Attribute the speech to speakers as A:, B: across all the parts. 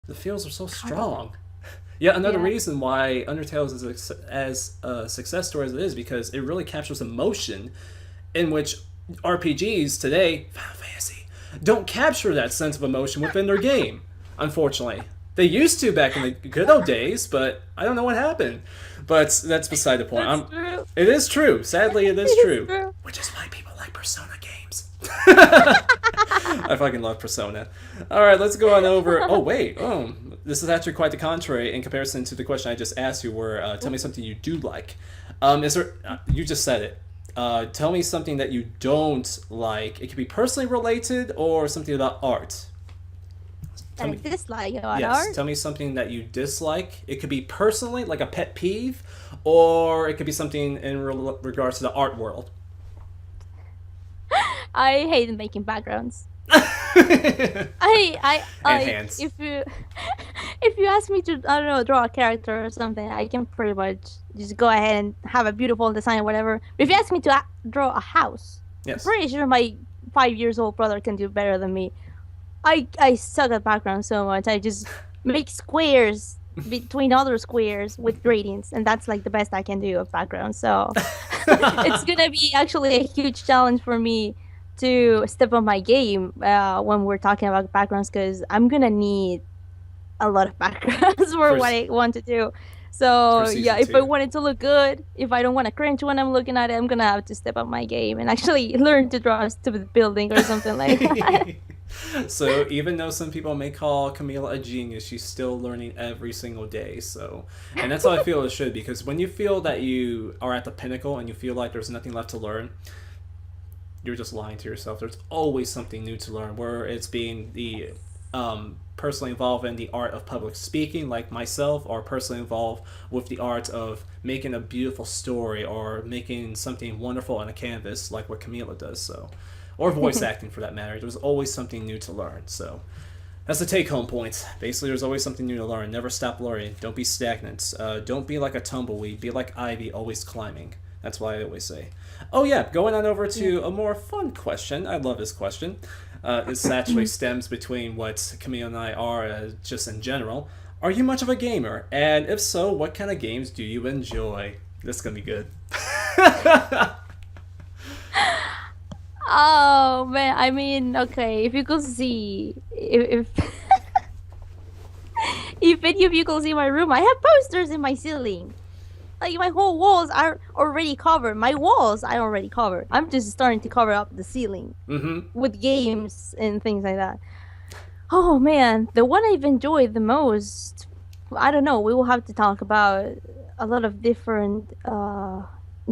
A: The feels are so
B: I don't know.
A: strong. Yeah, another
B: Yeah.
A: reason why Undertale is as a success story as it is because it really captures emotion in which RPGs today, Final Fantasy, don't capture that sense of emotion within their game. Unfortunately, they used to back in the good old days, but I don't know what happened. But that's beside the point.
B: That's true.
A: It is true. Sadly, it
B: It
A: is
B: is
A: true.
B: true.
A: Which is why people like Persona games. I fucking love Persona. All right, let's go on over. Oh wait, this is actually quite the contrary in comparison to the question I just asked you. Where tell me something you do like. Is there? You just said it. Tell me something that you don't like. It could be personally related or something about art. Tell
B: That I
A: me.
B: dislike about
A: Yes,
B: art.
A: tell me something that you dislike. It could be personally, like a pet peeve, or it could be something in regards to the art world.
B: I hate making backgrounds.
A: And
B: Like
A: hands.
B: if you if you ask me to, I don't know, draw a character or something, I can pretty much just go ahead and have a beautiful design or whatever. But if you ask me to draw a house, I'm
A: Yes.
B: pretty sure my 5 years old brother can do better than me. I suck at background so much. I just make squares between other squares with gradients, and that's like the best I can do of background. So it's gonna be actually a huge challenge for me to step up my game when we're talking about backgrounds, because I'm gonna need a lot of backgrounds for
A: for
B: what I want to do.
A: for
B: So yeah,
A: season
B: if I
A: two.
B: want it to look good, if I don't want to cringe when I'm looking at it, I'm gonna have to step up my game and actually learn to draw a stupid building or something like that.
A: So even though some people may call Camila a genius, she's still learning every single day. So, and that's how I feel it should, because when you feel that you are at the pinnacle and you feel like there's nothing left to learn, you're just lying to yourself. There's always something new to learn. Where it's being the personally involved in the art of public speaking, like myself, or personally involved with the art of making a beautiful story or making something wonderful on a canvas, like what Camila does. So, or voice acting for that matter. There's always something new to learn. So that's the take home point. Basically, there's always something new to learn. Never stop learning. Don't be stagnant. Don't be like a tumbleweed. Be like ivy, always climbing. That's why I always say. Oh, yeah, going on over
B: Yeah.
A: to a more fun question. I love this question. This actually stems between what Camille and I are just in general. Are you much of a gamer? And if so, what kind of games do you enjoy? This is going to be good.
B: Oh man, I mean, okay, if you could see, if if any of you could see my room, I have posters in my ceiling. Like my whole walls are already covered. My walls are already covered. I'm just starting to cover up the ceiling
A: Mm-hmm.
B: with games and things like that. Oh man, the one I've enjoyed the most, I don't know, we will have to talk about a lot of different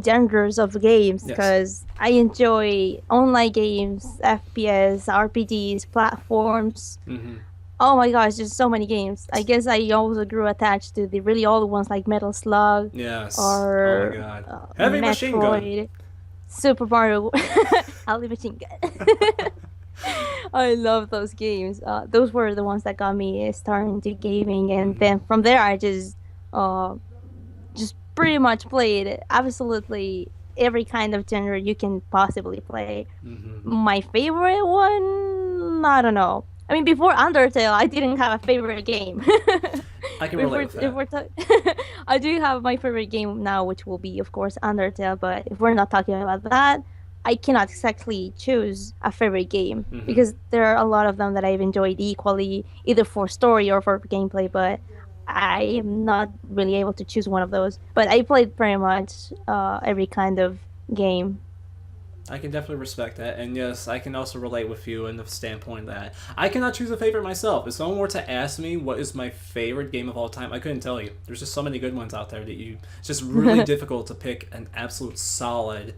B: genres of games,
A: Yes.
B: because I enjoy online games, FPS, RPGs, platforms.
A: Mm-hmm.
B: Oh my gosh, there's so many games. I guess I also grew attached to the really old ones like Metal Slug
A: Yes. Oh my
B: or
A: god. Heavy machine gun.
B: Metroid, Super Mario, Holy Machine Gun. I love those games. Those were the ones that got me started into gaming, and
A: Mm-hmm.
B: then from there, I uh, just pretty much played absolutely every kind of genre you can possibly play.
A: Mm-hmm.
B: My favorite one, I don't know. I mean, before Undertale, I didn't have a favorite game.
A: I can
B: if
A: relate
B: we're
A: with
B: if
A: that.
B: we're I do have my favorite game now, which will be, of course, Undertale. But if we're not talking about that, I cannot exactly choose a favorite game,
A: Mm-hmm.
B: because there are a lot of them that I've enjoyed equally, either for story or for gameplay. But I am not really able to choose one of those. But I played pretty much every kind of game.
A: I can definitely respect that, and yes, I can also relate with you in the standpoint that I cannot choose a favorite myself. If someone were to ask me what is my favorite game of all time, I couldn't tell you. There's just so many good ones out there that you. It's just really difficult to pick an absolute solid,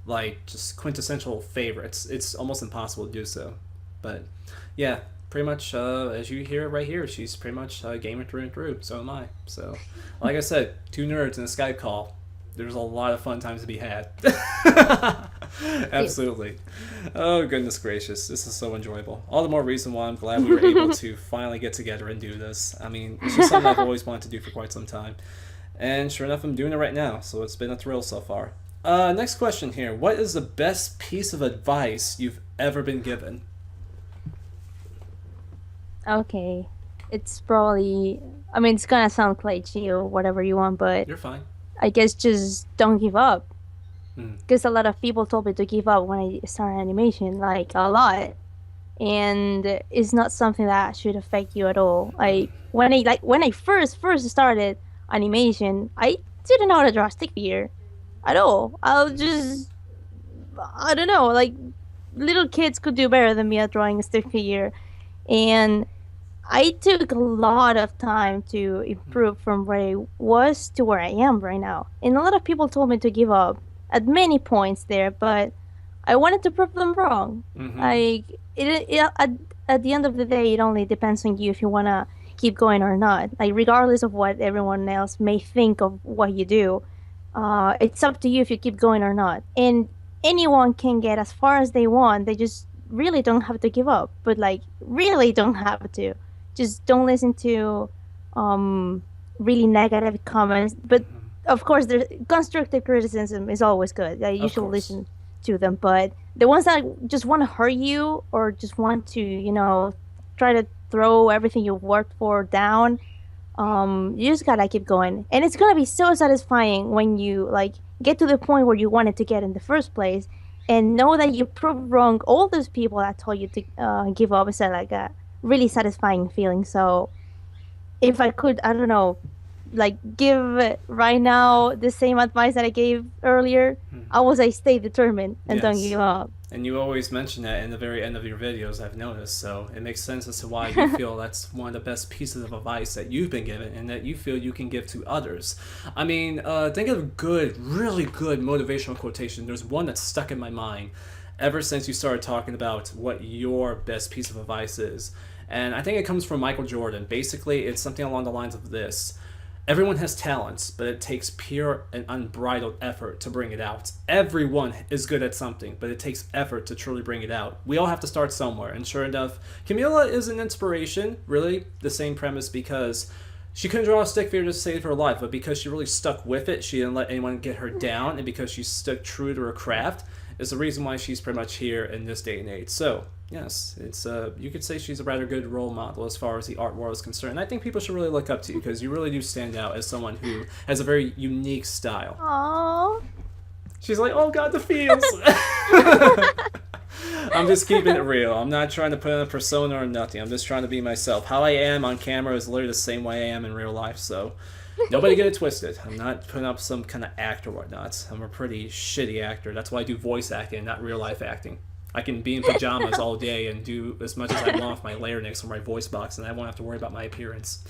A: like just quintessential favorite. It's almost impossible to do so. But yeah, pretty much as you hear it right here, she's pretty much a gamer through and through. So am I. So, like I said, two nerds in a Skype call. There's a lot of fun times to be had.
B: Yeah.
A: Absolutely. Oh, goodness gracious. This is so enjoyable. All the more reason why I'm glad we were able to finally get together and do this. I mean, it's just something I've always wanted to do for quite some time. And sure enough, I'm doing it right now, so it's been a thrill so far. Next question here. What is the best piece of advice you've ever been given?
B: Okay. it's probably, I mean, it's gonna sound cliche or whatever you want, but
A: You're fine.
B: I guess just don't give up.
A: Mm.
B: Because a lot of people told me to give up when I started animation, like a lot. And it's not something that should affect you at all. Like when I first started animation, I didn't know how to draw stick figure at all. I don't know, like little kids could do better than me at drawing a stick figure. And I took a lot of time to improve from where I was to where I am right now. And a lot of people told me to give up at many points there, but I wanted to prove them wrong.
A: Mm-hmm.
B: Like at the end of the day, it only depends on you if you wanna keep going or not. Like regardless of what everyone else may think of what you do, it's up to you if you keep going or not. And anyone can get as far as they want. They just really don't have to give up. But like really don't have to. Just don't listen to um really negative comments. But of course, there's constructive criticism is always good. You
A: Of
B: should
A: course.
B: listen to them. But the ones that just want to hurt you or just want to, try to throw everything you worked for down, you just gotta keep going. And it's gonna be so satisfying when you like get to the point where you wanted to get in the first place and know that you proved wrong all those people that told you to give up. It's like a really satisfying feeling. So if I could, I don't know, like give right now the same advice that I gave earlier, I would say stay determined and don't
A: Yes.
B: give up.
A: And you always mention that in the very end of your videos, I've noticed. So it makes sense as to why you feel that's one of the best pieces of advice that you've been given and that you feel you can give to others. I mean, think of a good, really good motivational quotation. There's one that's stuck in my mind ever since you started talking about what your best piece of advice is. And I think it comes from Michael Jordan. Basically, it's something along the lines of this. Everyone has talents, but it takes pure and unbridled effort to bring it out. Everyone is good at something, but it takes effort to truly bring it out. We all have to start somewhere, and sure enough, Camila is an inspiration, really, the same premise, because she couldn't draw a stick figure to save her life, but because she really stuck with it, she didn't let anyone get her down, and because she stuck true to her craft, is the reason why she's pretty much here in this day and age. So, yes, it's you could say she's a rather good role model as far as the art world is concerned. I think people should really look up to you because you really do stand out as someone who has a very unique style.
B: Aww.
A: She's like, oh god, the feels. I'm just keeping it real. I'm not trying to put on a persona or nothing. I'm just trying to be myself. How I am on camera is literally the same way I am in real life. So nobody get it twisted. I'm not putting up some kind of act or whatnot. I'm a pretty shitty actor. That's why I do voice acting, not real life acting. I can be in pajamas all day and do as much as I want with my larynx or my voice box, and I won't have to worry about my appearance.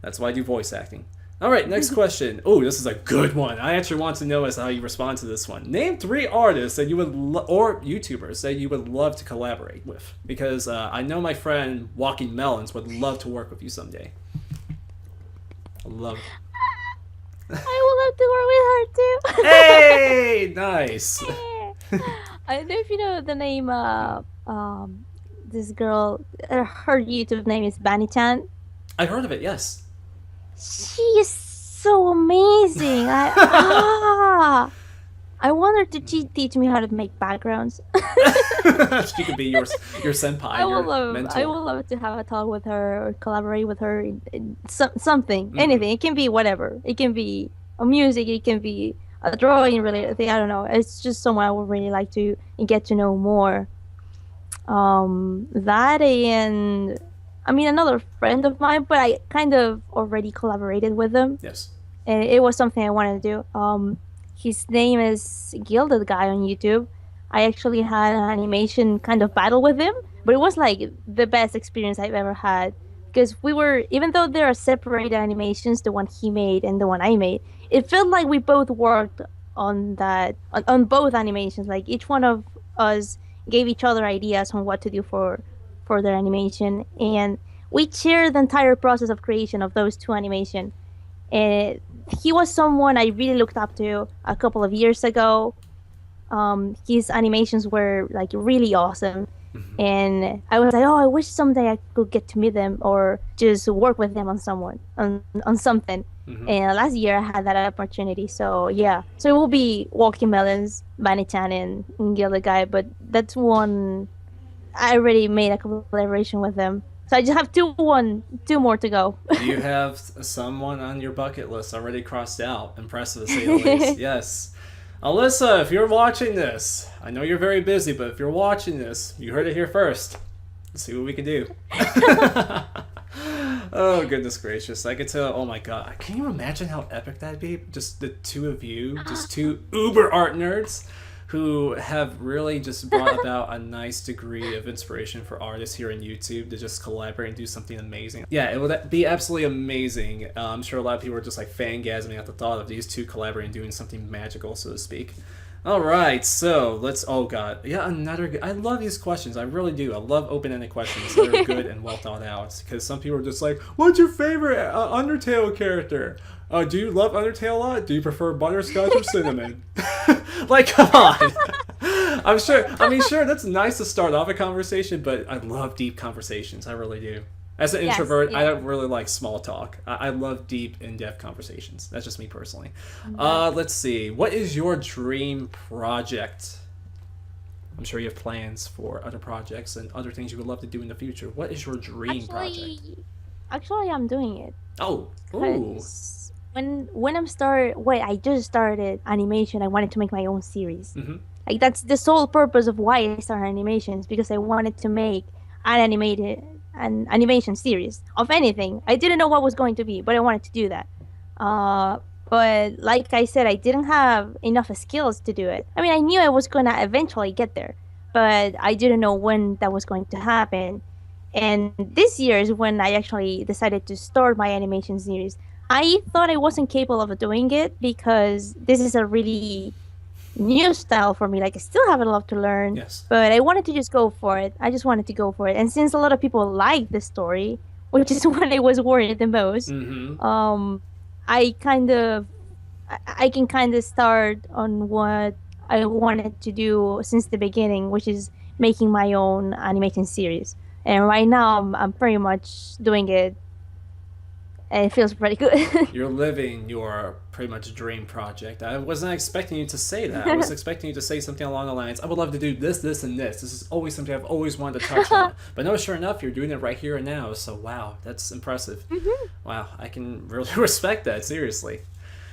A: That's why I do voice acting. All right, next question. Oh, this is a good one. I actually want to know as how you respond to this one. Name 3 artists that you would or YouTubers that you would love to collaborate with, because I know my friend Walking Melons would love to work with you someday. I love.
B: I would love to work with her too.
A: Hey, nice.
B: I don't know if you know the name this girl, her YouTube name is Bunny-chan.
A: I've heard of it. Yes.
B: She is so amazing. I want her to teach me how to make backgrounds.
A: She could be your senpai, your mentor.
B: I would love to have a talk with her or collaborate with her in something, anything. It can be whatever. It can be a music. It can be a drawing related thing. I don't know. It's just someone I would really like to get to know more. That and I mean another friend of mine, but I kind of already collaborated with him,
A: Yes.
B: and it was something I wanted to do. His name is Gilded Guy on YouTube. I actually had an animation kind of battle with him, but it was like the best experience I've ever had because we were, even though there are separate animations, the one he made and the one I made, it felt like we both worked on on both animations. Like each one of us gave each other ideas on what to do for their animation, and we shared the entire process of creation of those two animation. And he was someone I really looked up to a couple of years ago. His animations were like really awesome, and I was like, oh, I wish someday I could get to meet them or just work with them on someone on something. And last year I had that opportunity, so yeah. So it will be Walking Melons, Bunny-chan, and Gilda Guy, but that's one I already made a collaboration with them. So I just have two more to go.
A: You have someone on your bucket list already crossed out. Impressive to say the least. Yes. Alyssa, if you're watching this, I know you're very busy, but if you're watching this, you heard it here first. Let's see what we can do. Oh, goodness gracious. I could tell. Oh my god. Can you imagine how epic that'd be? Just the two of you, just two uber art nerds who have really just brought about a nice degree of inspiration for artists here on YouTube to just collaborate and do something amazing. Yeah, it would be absolutely amazing. I'm sure a lot of people are just like fangasming at the thought of these two collaborating, doing something magical, so to speak. All right, so let's. Oh God, yeah, another. I love these questions. I really do. I love open-ended questions that are good and well thought out. Because some people are just like, "What's your favorite Undertale character? Do you love Undertale a lot? Do you prefer butterscotch or cinnamon?" Like, come on. I'm sure. I mean, sure, that's nice to start off a conversation, but I love deep conversations. I really do. As an
B: Yes,
A: introvert, I
B: yeah.
A: don't really like small talk. I love deep, in-depth conversations. That's just me personally.
B: Yeah.
A: Let's see. What is your dream project? I'm sure you have plans for other projects and other things you would love to do in the future. What is your dream project?
B: Actually, actually, I'm doing it.
A: Oh, ooh.
B: Cause when I just started animation. I wanted to make my own series.
A: Mm-hmm.
B: Like that's the sole purpose of why I started animations because I wanted to make an animated an animation series of anything. I didn't know what was going to be, but I wanted to do that. Uh, but like I said, I didn't have enough skills to do it. I mean, I knew I was gonna eventually get there, but I didn't know when that was going to happen. And this year is when I actually decided to start my animation series. I thought I wasn't capable of doing it because this is a really new style for me. Like I still have a lot to learn,
A: Yes.
B: but I wanted to just go for it. I just wanted to go for it. And since a lot of people like the story, which is what I was worried the most,
A: Mm-hmm.
B: I kind of I can kind of start on what I wanted to do since the beginning, which is making my own animation series. And right now I'm pretty much doing it and it feels pretty good.
A: You're living your pretty much dream project. I wasn't expecting you to say that. I was expecting you to say something along the lines, I would love to do this, this, and this. This is always something I've always wanted to touch on. But no, sure enough, you're doing it right here and now. So, wow, that's impressive.
B: Mhm.
A: Wow, I can really respect that, seriously.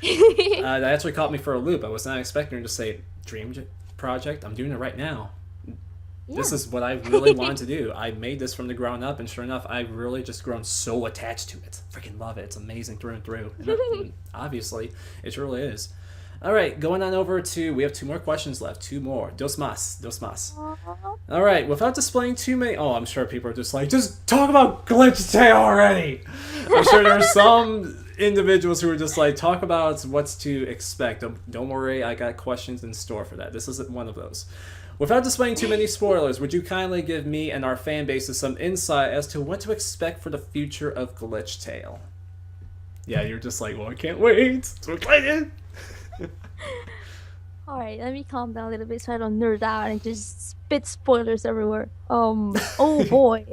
A: That actually caught me for a loop. I was not expecting her to say, project, I'm doing it right now. This
B: Yeah.
A: is what I really wanted to do. I made this from the ground up, and sure enough, I've really just grown so attached to it. Freaking love it. It's amazing through and through. And obviously, it really is. All right, going on over to, we have two more questions left. Two more. Dos más. Dos más.
B: Aw.
A: All right, without displaying too many. Oh, I'm sure people are just like, just talk about Glitch Tail already. I'm sure there are some individuals who are just like, talk about what's to expect. Don't worry, I got questions in store for that. This isn't one of those. Without displaying too many spoilers, would you kindly give me and our fan bases some insight as to what to expect for the future of Glitch Tail? Yeah, you're just like, well, I can't wait. So excited.
B: All right, let me calm down a little bit so I don't nerd out and just spit spoilers everywhere. Oh boy.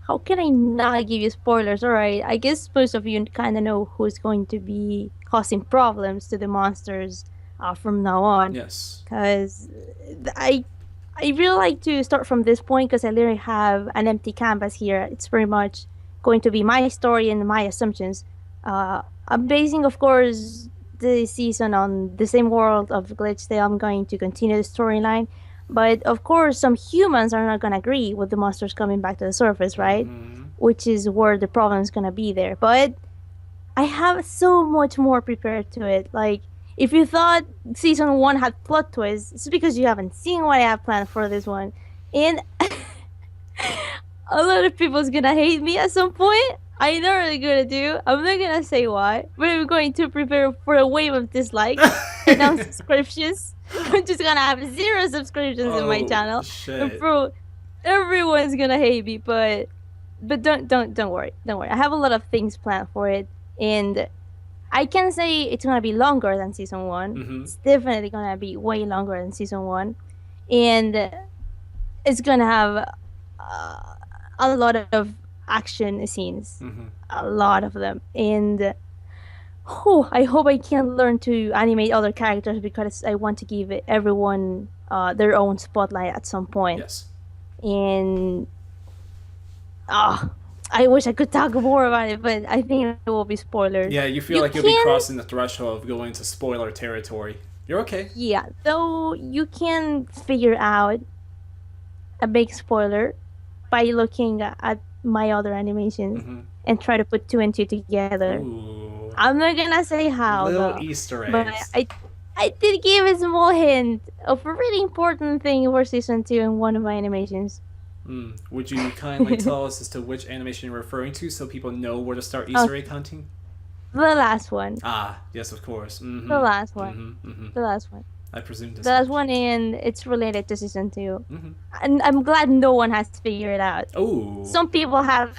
B: How can I not give you spoilers? All right, I guess most of you kind of know who's going to be causing problems to the monsters from now on.
A: Yes.
B: Because I I really like to start from this point because I literally have an empty canvas here. It's very much going to be my story and my assumptions. I'm basing, of course, the season on the same world of Glitch Day. I'm going to continue the storyline. But of course, some humans are not going to agree with the monsters coming back to the surface, right?
A: Mm-hmm.
B: Which is where the problem is going to be there. But I have so much more prepared to it. Like, if you thought season one had plot twists, it's because you haven't seen what I have planned for this one. And a lot of people's gonna hate me at some point. I know what I'm gonna do. I'm not gonna say why, but I'm going to prepare for a wave of dislikes and unsubscriptions. I'm just gonna have zero subscriptions in my
A: Oh,
B: channel. And
A: shit.
B: bro, everyone's gonna hate me, but don't worry. Don't worry. I have a lot of things planned for it, and I can say it's gonna be longer than season one.
A: Mm-hmm.
B: It's definitely gonna be way longer than season one, and it's gonna have a lot of action scenes,
A: Mm-hmm.
B: a lot of them, and I hope I can learn to animate other characters because I want to give everyone their own spotlight at some point.
A: Yes.
B: And Oh, I wish I could talk more about it, but I think it will be spoilers.
A: Yeah, you feel
B: You
A: like you'll be
B: can,
A: crossing the threshold of going to spoiler territory. You're okay.
B: yeah, though you can figure out a big spoiler by looking at my other animations
A: Mm-hmm.
B: and try to put two and two together.
A: Ooh.
B: I'm not gonna say how
A: Little
B: though,
A: Easter
B: but
A: eggs.
B: I did give a small hint of a really important thing for season 2 in one of my animations.
A: Would you kindly tell us as to which animation you're referring to so people know where to start
B: Oh,
A: Easter egg hunting?
B: the last one.
A: Ah, yes, of course.
B: The
A: Mm-hmm.
B: last one.
A: Mm-hmm. Mm-hmm.
B: The last one.
A: I presumed
B: The
A: as
B: last
A: much.
B: one, and it's related to season 2.
A: Mm-hmm.
B: And I'm glad no one has figured it out.
A: Oh.
B: Some people have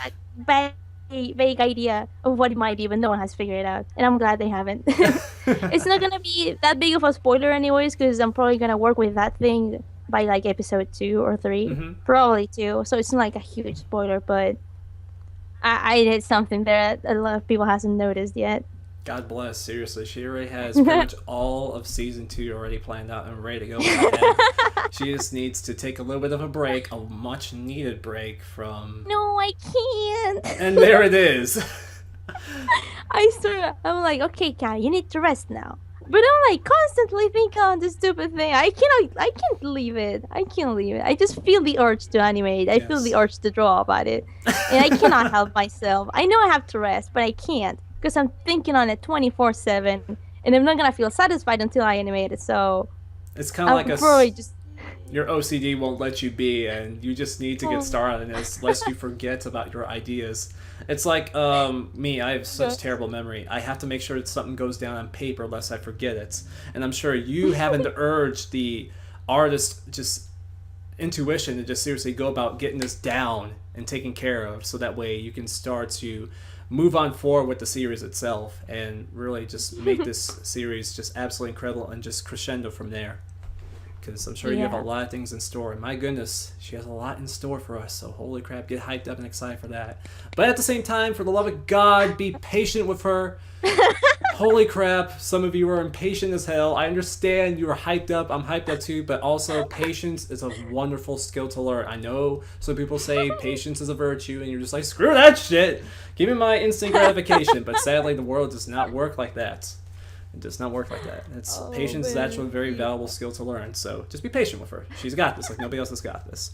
B: a vague idea of what it might be, but no one has figured it out. And I'm glad they haven't. It's not gonna be that big of a spoiler anyways, because I'm probably gonna work with that thing by like episode 2 or 3.
A: Mm-hmm.
B: Probably 2. So it's not like a huge spoiler, but I did something there that a lot of people hasn't noticed yet.
A: God bless. Seriously, she already has pretty much all of season 2 already planned out and ready to go in her head. She just needs to take a little bit of a break, a much needed break from.
B: No, I can't.
A: And there it is.
B: I swear, I'm like, okay, Kat, you need to rest now. But I'm like constantly thinking on this stupid thing. I can't leave it. I can't leave it. I just feel the urge to animate. I feel the
A: Yes.
B: urge to draw about it. And I cannot help myself. I know I have to rest, but I can't. Because I'm thinking on it 24/7. And I'm not gonna feel satisfied until I animate it. So
A: It's kind of like
B: I'm
A: a.
B: probably just
A: Your OCD won't let you be, and you just need to get started on this, lest you forget about your ideas. It's like me. I have such terrible memory. I have to make sure that something goes down on paper, lest I forget it. And I'm sure you having to urge the artist just intuition to just seriously go about getting this down and taken care of, so that way you can start to move on forward with the series itself and really just make this series just absolutely incredible and just crescendo from there, because I'm sure you have a
B: yeah.
A: lot of things in store. And my goodness, she has a lot in store for us. So holy crap, get hyped up and excited for that. But at the same time, for the love of God, be patient with her. Holy crap, some of you are impatient as hell. I understand you are hyped up. I'm hyped up too. But also, patience is a wonderful skill to learn. I know some people say patience is a virtue, and you're just like, screw that shit. Give me my instant gratification. But sadly, the world does not work like that. It does not work like that. Patience is actually a very valuable skill to learn. So just be patient with her. She's got this like nobody else has got this.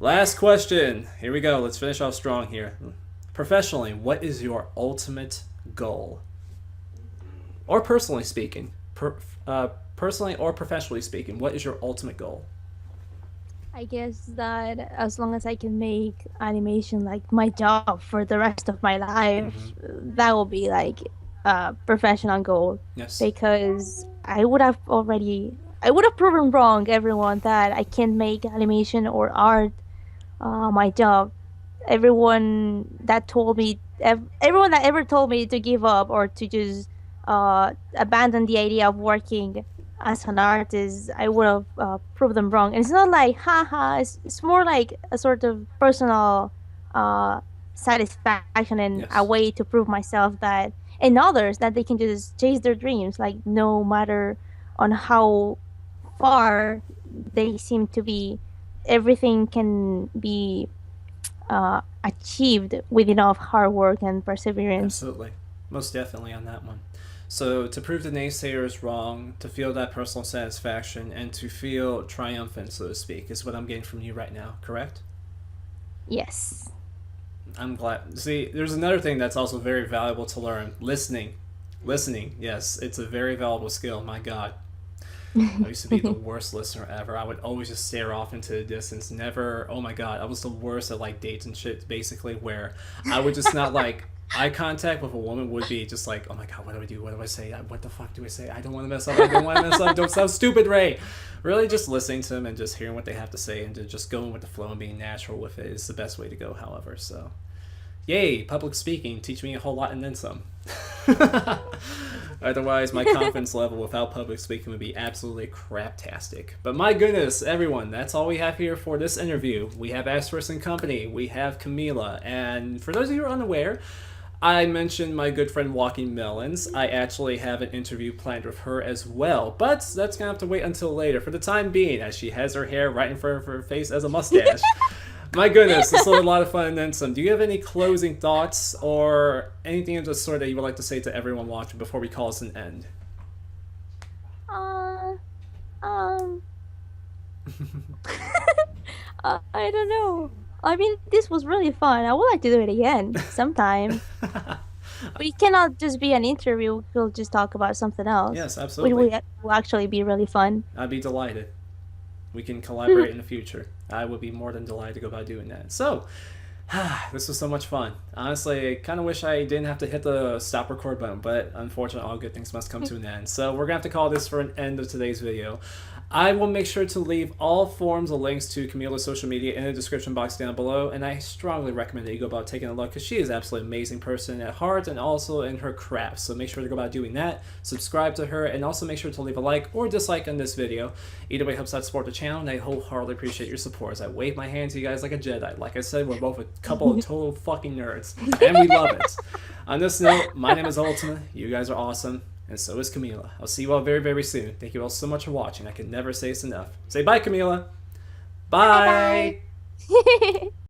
A: Last question. Here we go. Let's finish off strong here. Professionally, what is your ultimate goal? Or personally speaking, personally or professionally speaking, what is your ultimate goal?
B: I guess that as long as I can make animation like my job for the rest of my life, that will be like a professional goal.
A: Yes.
B: Because I would have proven wrong everyone that I can't make animation or art my job. Everyone that ever told me to give up or to just abandon the idea of working as an artist, I would have proved them wrong. And it's not like, haha, it's more like a sort of personal satisfaction and a
A: Yes.
B: way to prove myself that, and others, that they can just chase their dreams, like no matter on how far they seem to be, everything can be achieved with enough hard work and perseverance.
A: Absolutely. Most definitely on that one. So to prove the naysayers wrong, to feel that personal satisfaction, and to feel triumphant, so to speak, is what I'm getting from you right now, correct?
B: Yes.
A: I'm glad. See, there's another thing that's also very valuable to learn. Listening. Listening, yes, it's a very valuable skill. My God. I used to be the worst listener ever. I would always just stare off into the distance. Never, oh my God, I was the worst at like dates and shit, basically, where I would just not like eye contact with a woman would be just like, oh my God, what do I do? What do I say? What the fuck do I say? I don't want to mess up. I don't want to mess up. Don't sound stupid, Ray. Really just listening to them and just hearing what they have to say and just going with the flow and being natural with it is the best way to go, however. So, yay, public speaking. Teach me a whole lot and then some. Otherwise, my confidence level without public speaking would be absolutely craptastic. But my goodness, everyone, that's all we have here for this interview. We have Asterisk and Company, we have Camila, and for those of you who are unaware, I mentioned my good friend Walking Melons. I actually have an interview planned with her as well, but that's going to have to wait until later. For the time being, as she has her hair right in front of her face as a mustache. My goodness, this was a lot of fun and then some. Do you have any closing thoughts or anything of the sort that you would like to say to everyone watching before we call this an end?
B: Uh, um, I don't know. I mean, this was really fun. I would like to do it again sometime. We cannot just be an interview. We'll just talk about something else.
A: Yes,
B: Which
A: absolutely.
B: will actually be really fun.
A: I'd be delighted. We can collaborate in the future. I would be more than delighted to go about doing that. So, this was so much fun. Honestly, I kind of wish I didn't have to hit the stop record button, but unfortunately, all good things must come to an end. So, we're going to have to call this for an end of today's video. I will make sure to leave all forms of links to Camila's social media in the description box down below, and I strongly recommend that you go about taking a look because she is an absolutely amazing person at heart and also in her craft. So make sure to go about doing that, subscribe to her, and also make sure to leave a like or dislike on this video. Either way helps out support the channel, and I wholeheartedly appreciate your support as I wave my hand to you guys like a Jedi. Like I said, we're both a couple of total fucking nerds, and we love it. On this note, my name is Ultima, you guys are awesome, and so is Camila. I'll see you all very, very soon. Thank you all so much for watching. I can never say this enough. Say bye, Camila. Bye.
B: Bye.